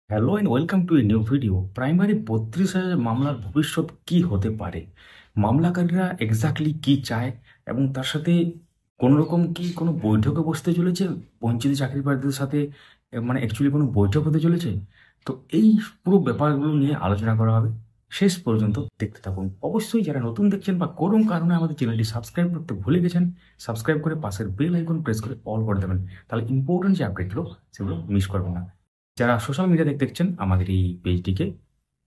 Hello and welcome to a new video. Primary 32,000 মামলার ভবিষ্যৎ কি হতে পারে? মামলাকারীরা এক্স্যাক্টলি কি চায় এবং তার সাথে কোনো রকম কি কোনো বৈঠকে বসতে চলেছে বঞ্চিত চাকরি প্রার্থীদের সাথে? মানে অ্যাকচুয়ালি কোনো বৈঠক হতে চলেছে? তো এই পুরো ব্যাপারগুলো নিয়ে আলোচনা করা হবে। শেষ পর্যন্ত দেখতে থাকুন। অবশ্যই যারা নতুন দেখছেন বা কোনো কারণে আমাদের চ্যানেলটি সাবস্ক্রাইব করতে ভুলে গেছেন, সাবস্ক্রাইব করে পাশের বেল আইকন প্রেস করে অল করে দেবেন। তাহলে ইম্পর্টেন্ট যে আপডেটগুলো সেগুলো মিস করবেন না। যারা সোশ্যাল মিডিয়া দেখছেন আমাদের এই পেজটিকে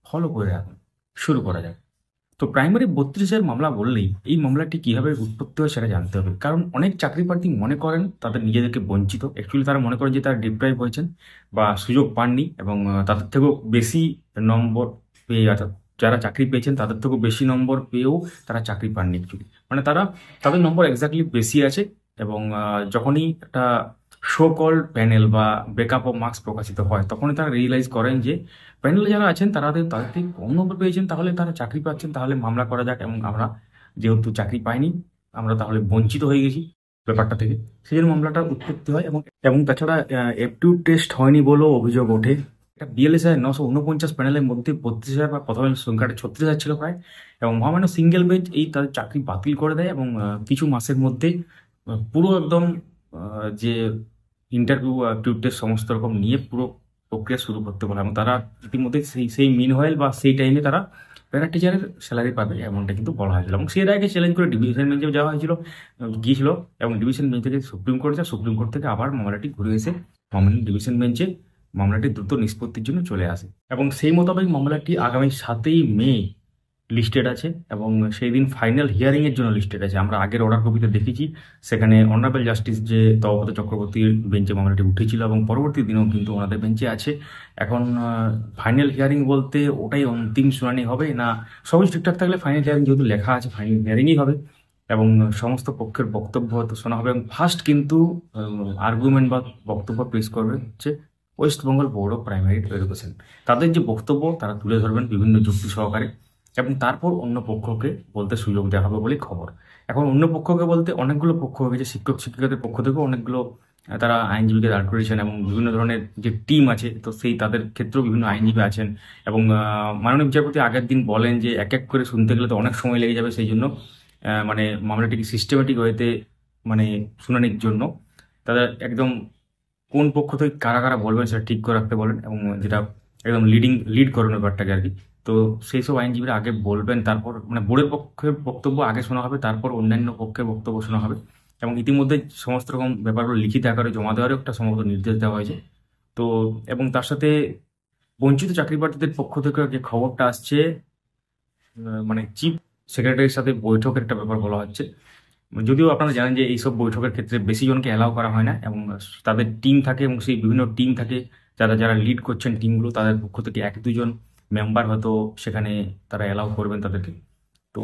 ফলো করে রাখুন। শুরু করা যাক। তো প্রাইমারি 32,000 মামলা বললেই এই মামলাটি কিভাবে উৎপত্তি হয় সেটা জানতে হবে, কারণ অনেক চাকরি প্রার্থী মনে করেন তাদের নিজেদেরকে বঞ্চিত। অ্যাকচুয়ালি তারা মনে করেন যে তারা ডিপ্রাইভ হয়েছেন বা সুযোগ পাননি এবং তাদের থেকেও বেশি নম্বর পেয়ে, অর্থাৎ যারা চাকরি পেয়েছেন তাদের থেকেও বেশি নম্বর পেয়েও তারা চাকরি পাননি। অ্যাকচুয়ালি মানে তাদের নম্বর এক্স্যাক্টলি বেশি আছে এবং যখনই একটা শো কল প্যানেল বা ব্রেকআপ অফ মার্কস প্রকাশিত হয় তখনই তারা রিয়েলাইজ করেন যে প্যানেলে যারা আছেন তাদের থেকে কম নম্বর পেয়েছেন, তাহলে তারা চাকরি পাচ্ছেন, তাহলে মামলা করা যাক। এবং আমরা যেহেতু চাকরি পাইনি, আমরা তাহলে বঞ্চিত হয়ে গেছি ব্যাপারটা থেকে, সেই জন্য মামলাটা উৎপত্তি হয়। এবং এবং তাছাড়া এপটিউড টেস্ট হয়নি বলেও অভিযোগ ওঠে। এটা বিএলএসআই 949 প্যানেলের মধ্যে 32,000 বা প্রথমে সংখ্যাটা 36,000 ছিল প্রায়, এবং মহামান্য সিঙ্গেল বেঞ্চ এই তাদের চাকরি বাতিল করে দেয় এবং কিছু মাসের মধ্যে পুরো একদম যে ইন্টারভিউ অ্যাপটিউড টেস্ট সমস্ত রকম নিয়ে পুরো প্রক্রিয়া শুরু করতে বলে, এবং তারা ইতিমধ্যে সেই মিনওয়াইল বা সেই টাইমে তারা প্যারা টিচারের স্যালারি পাবে এমনটা কিন্তু বলা হয়েছিল। এবং সেই রায়কে চ্যালেঞ্জ করে ডিভিশন বেঞ্চে যাওয়া হয়েছিল, গিয়েছিল, এবং ডিভিশন বেঞ্চ থেকে সুপ্রিম কোর্ট যায়। সুপ্রিম কোর্ট থেকে আবার মামলাটি ঘুরে এসে মামলাটি ডিভিশন বেঞ্চে মামলাটি দ্রুত নিষ্পত্তির জন্য চলে আসে, এবং সেই মোতাবেক মামলাটি আগামী 7ই মে লিস্টেড আছে এবং সেই দিন ফাইনাল হিয়ারিং এর জন্য লিস্টেড আছে। আমরা আগের অর্ডার কপিতে দেখেছি, সেখানে অনারেবল জাস্টিস যে তপব্রত চক্রবর্তীর বেঞ্চে মামলাটি উঠেছিল এবং পরবর্তী দিনেও কিন্তু ওনাদের বেঞ্চে আছে। এখন ফাইনাল হিয়ারিং বলতে ওটাই অন্তিম শুনানি হবে না, সবই ঠিকঠাক থাকলে ফাইনাল হিয়ারিং যেহেতু লেখা আছে ফাইনাল হিয়ারিংই হবে এবং সমস্ত পক্ষের বক্তব্য হয়তো শোনা হবে। এবং ফার্স্ট কিন্তু আর্গুমেন্ট বা বক্তব্য পেশ করবে হচ্ছে West Bengal board of primary education. তাদের যে বক্তব্য তারা তুলে ধরবেন বিভিন্ন যুক্তি সহকারে, এবং তারপর অন্য পক্ষকে বলতে সুযোগ দেওয়া হবে বলে খবর। এখন অন্য পক্ষকে বলতে অনেকগুলো পক্ষ হয়ে গেছে, শিক্ষক শিক্ষিকাদের পক্ষ থেকেও অনেকগুলো তারা আইনজীবীকে দাঁড় করিয়েছেন এবং বিভিন্ন ধরনের যে টিম আছে তো সেই তাদের ক্ষেত্রেও বিভিন্ন আইনজীবী আছেন। এবং মাননীয় বিচারপতি আগের দিন বলেন যে এক এক করে শুনতে গেলে তো অনেক সময় লেগে যাবে, সেই জন্য মানে মামলাটিকে সিস্টেমেটিক ওয়েতে মানে শুনানির জন্য তাদের একদম কোন পক্ষ থেকে কারা কারা বলবেন সেটা ঠিক করে রাখতে বলেন, এবং যেটা একদম লিড করানো ব্যাপারটাকে আর কি। তো সেই সব আইনজীবীরা আগে বলবেন, তারপর মানে বোর্ডের পক্ষের বক্তব্য আগে শোনা হবে, তারপর অন্যান্য পক্ষের বক্তব্য শোনা হবে। এবং ইতিমধ্যে সমস্ত রকম ব্যাপারগুলো লিখিত আকারে জমা দেওয়ারও একটা সম্ভবত নির্দেশ দেওয়া হয়েছে। তো এবং তার সাথে বঞ্চিত চাকরি প্রার্থীদের পক্ষ থেকে যে খবরটা আসছে, মানে চিফ সেক্রেটারির সাথে বৈঠকের একটা ব্যাপার বলা হচ্ছে। যদিও আপনারা জানেন যে এইসব বৈঠকের ক্ষেত্রে বেশি জনকে অ্যালাউ করা হয় না এবং তাদের টিম থাকে এবং সেই বিভিন্ন টিম থাকে, যারা যারা লিড করছেন টিমগুলো তাদের পক্ষ থেকে এক দুজন মেম্বার হয়তো সেখানে তারা অ্যালাউ করবেন তাদেরকে। তো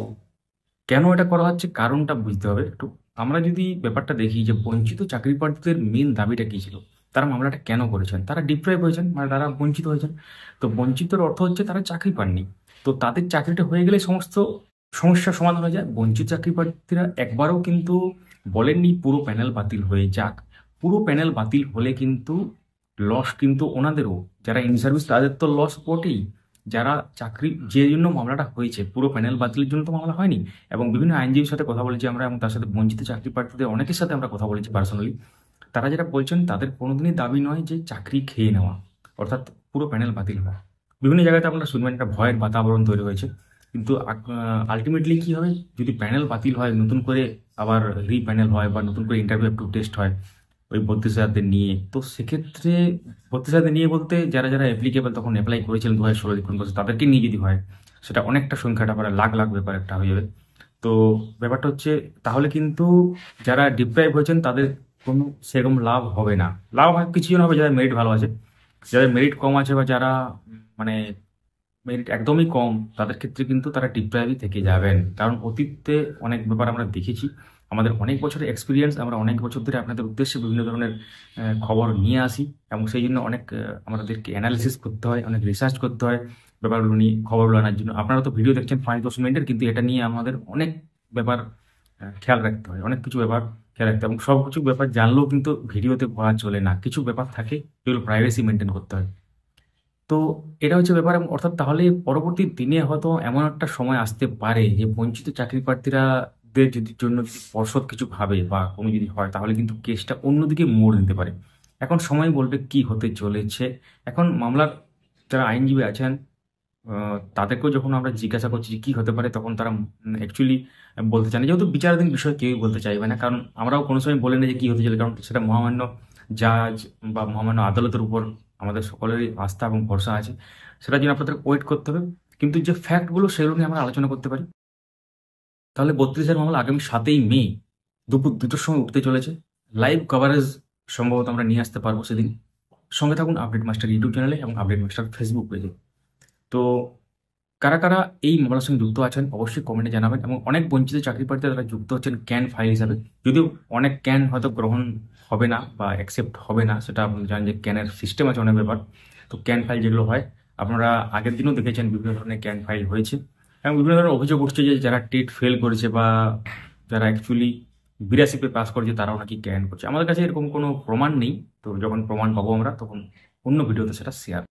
কেন এটা করা হচ্ছে কারণটা বুঝতে হবে একটু। আমরা যদি ব্যাপারটা দেখি যে বঞ্চিত চাকরি প্রার্থীদের মেন দাবিটা কী ছিল, তারা মামলাটা কেন করেছেন, তারা ডিপ্রাইভ হয়েছেন মানে তারা বঞ্চিত হয়েছেন। তো বঞ্চিতর অর্থ হচ্ছে তারা চাকরি পাননি। তো তাদের চাকরিটা হয়ে গেলে সমস্ত সমস্যার সমাধান হয়ে যায়। বঞ্চিত চাকরি প্রার্থীরা একবারও কিন্তু বলেননি পুরো প্যানেল বাতিল হয়ে যাক। পুরো প্যানেল বাতিল হলে কিন্তু লস কিন্তু ওনাদেরও, যারা ইন সার্ভিস তাদের তো লস বটেই, যারা চাকরি যে জন্য মামলাটা হয়েছে পুরো প্যানেল বাতিলের জন্য তো মামলা হয়নি। এবং বিভিন্ন আইনজীবীর সাথে কথা বলেছি আমরা, এবং তার সাথে বঞ্চিত চাকরি প্রার্থীদের অনেকের সাথে আমরা কথা বলেছি পার্সোনালি। তারা যেটা বলছেন তাদের কোনোদিনই দাবি নয় যে চাকরি খেয়ে নেওয়া, অর্থাৎ পুরো প্যানেল বাতিল হওয়া। বিভিন্ন জায়গাতে আপনারা শুনবেন একটা ভয়ের বাতাবরণ তৈরি হয়েছে, কিন্তু আলটিমেটলি কি হবে, যদি প্যানেল বাতিল হয় নতুন করে আবার প্যানেল হয় বা নতুন করে ইন্টারভিউ টেস্ট হয় ওই 32,000 নিয়ে, তো সেক্ষেত্রে 32,000 নিয়ে বলতে যারা যারা অ্যাপ্লিকেবল তখন অ্যাপ্লাই করেছিলেন 2016 কোন বছর, তাদেরকে নিয়ে যদি হয় সেটা অনেকটা সংখ্যাটা প্রায় লাখ লাখ ব্যাপার একটা হয়ে যাবে। তো ব্যাপারটা হচ্ছে তাহলে কিন্তু যারা ডিপ্রাইভ হয়েছেন তাদের কোনো সেরকম লাভ হবে না। লাভ হয় কিছু জন হবে যাদের মেরিট ভালো আছে, যাদের মেরিট কম আছে বা যারা মানে মেরিট একদমই কম, তাদের ক্ষেত্রে কিন্তু তারা ডিপ্রাইভই থেকে যাবেন। কারণ অতীতে অনেক ব্যাপার আমরা দেখেছি, আমাদের অনেক বছরের এক্সপিরিয়েন্স, আমরা অনেক বছর ধরে আপনাদের উদ্দেশ্যে বিভিন্ন ধরনের খবর নিয়ে আসি, এবং সেই জন্য অনেক আমাদেরকে অ্যানালিসিস করতে হয়, অনেক রিসার্চ করতে হয় ব্যাপারগুলো নিয়ে খবরগুলো আনার জন্য। আপনারা তো ভিডিও দেখছেন 5-10 মিনিটের, কিন্তু এটা নিয়ে আমাদের অনেক ব্যাপার খেয়াল রাখতে হয়, অনেক কিছু ব্যাপার খেয়াল রাখতে হয়। এবং সব কিছু ব্যাপার জানলেও কিন্তু ভিডিওতে বলা চলে না, কিছু ব্যাপার থাকে যেগুলো প্রাইভেসি মেনটেন করতে হয়। তো এটা হচ্ছে ব্যাপার, এবং অর্থাৎ তাহলে পরবর্তী দিনে হয়তো এমন একটা সময় আসতে পারে যে বঞ্চিত চাকরি প্রার্থীরা দের যদি জন্য যদি পর্ষদ কিছু ভাবে বা কোনো যদি হয়, তাহলে কিন্তু কেসটা অন্যদিকে মোড় নিতে পারে। এখন সময় বলবে কি হতে চলেছে। এখন মামলার যারা আইনজীবী আছেন, তাদেরকেও যখন আমরা জিজ্ঞাসা করছি যে কি হতে পারে, তখন তারা অ্যাকচুয়ালি বলতে চায় না, যেহেতু বিচারাধীন বিষয় কেউই বলতে চাইবে না, কারণ আমরাও কোনো সময় বলি না যে কি হতে চলে, কারণ সেটা মহামান্য জাজ বা মহামান্য আদালতের উপর আমাদের সকলেরই আস্থা এবং ভরসা আছে। সেটার জন্য আপনাদের ওয়েট করতে হবে, কিন্তু যে ফ্যাক্টগুলো সেগুলো নিয়ে আমরা আলোচনা করতে পারি। তাহলে 32-এর মামলা আগামী 7ই মে দুপুর 2টোর সময় উঠতে চলেছে। লাইভ কভারেজ সম্ভবত আমরা নিয়ে আসতে পারবো সেদিন। সঙ্গে থাকুন আপডেট মাস্টার ইউটিউব চ্যানেলে এবং আপডেট মাস্টার ফেসবুক পেজে। তো কারা কারা এই মামলার সঙ্গে যুক্ত আছেন অবশ্যই কমেন্টে জানাবেন, এবং অনেক বঞ্চিত চাকরি প্রার্থী তারা যুক্ত হচ্ছেন ক্যান ফাইল হিসাবে। যদিও অনেক ক্যান হয়তো গ্রহণ হবে না বা অ্যাকসেপ্ট হবে না, সেটা আপনি জানেন যে ক্যানের সিস্টেম আছে অনেক ব্যাপার। তো ক্যান ফাইল যেগুলো হয়, আপনারা আগের দিনও দেখেছেন বিভিন্ন ধরনের ক্যান ফাইল হয়েছে, এবং বিভিন্ন ধরনের অভিযোগ উঠছে যে যারা টেট ফেল করেছে বা যারা অ্যাকচুয়ালি 82 পাস করেছে তারাও নাকি ক্যান করছে। আমাদের কাছে এরকম কোনো প্রমাণ নেই, তো যখন প্রমাণ পাবো আমরা তখন অন্য ভিডিওতে সেটা শেয়ার।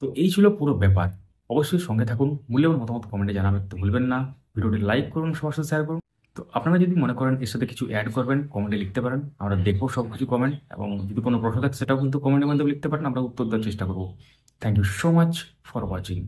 তো এই ছিল পুরো ব্যাপার। অবশ্যই সঙ্গে থাকুন, মূল্যবান মতামত কমেন্টে জানাবেন তো ভুলবেন না। ভিডিওটি লাইক করুন, সবার সাথে শেয়ার করুন। তো আপনারা যদি মনে করেন এর সাথে কিছু অ্যাড করবেন, কমেন্টে লিখতে পারেন, আমরা দেখবো সব কিছু কমেন্ট, এবং যদি কোনো প্রশ্ন থাকে সেটাও কিন্তু কমেন্টের মধ্যে লিখতে পারেন, আমরা উত্তর দেওয়ার চেষ্টা করবো। Thank you so much for watching.